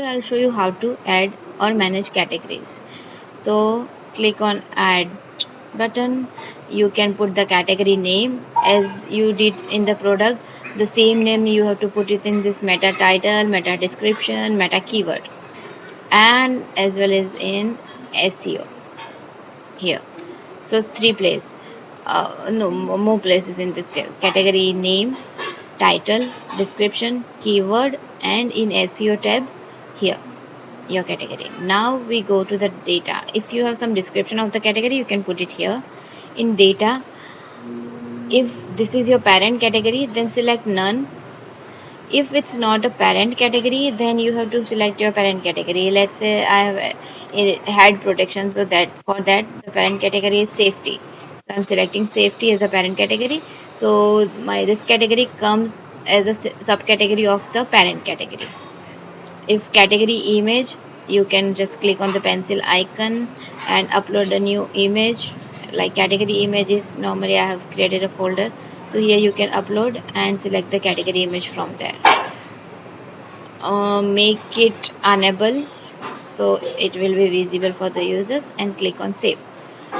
I'll show you how to add or manage categories. So click on add button. You can put the category name as you did in the product. The same name you have to put it in this meta title, meta description, meta keyword, and as well as in SEO here. So three places, no more places in this case: category name, title, description, keyword, and in SEO tab here your category. Now we go to the data. If you have some description of the category, you can put it here. In data, if this is your parent category, then select none. If it's not a parent category, then you have to select your parent category. Let's say I have had protection, so that for that the parent category is safety. So I'm selecting safety as a parent category. So my this category comes as a subcategory of the parent category. If category image, you can just click on the pencil icon and upload a new image. Like category images, normally I have created a folder, so here you can upload and select the category image from there. Make it enable so it will be visible for the users, and click on save.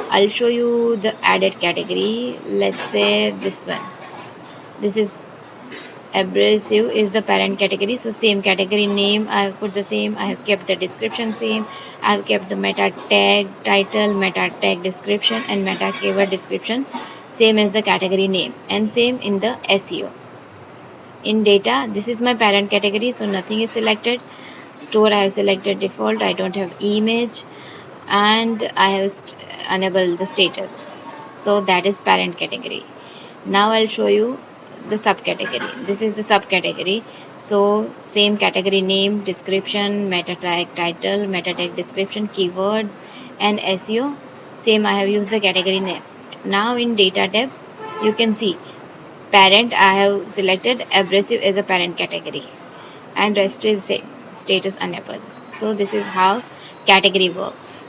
I'll show you the added category. Let's say this one. This is abrasive is the parent category, so same category name I have put the same. I have kept the description same. I have kept the meta tag title, meta tag description, and meta keyword description same as the category name, and same in the SEO. In data, this is my parent category, so nothing is selected. Store, I have selected default. I don't have image, and I have enabled the status, so that is parent category. Now I'll show you the subcategory. This is the subcategory. So same category name, description, meta tag title, meta tag description, keywords, and SEO. Same, I have used the category name. Now in data tab, you can see parent, I have selected abrasive as a parent category, and rest is same, status enabled. So this is how category works.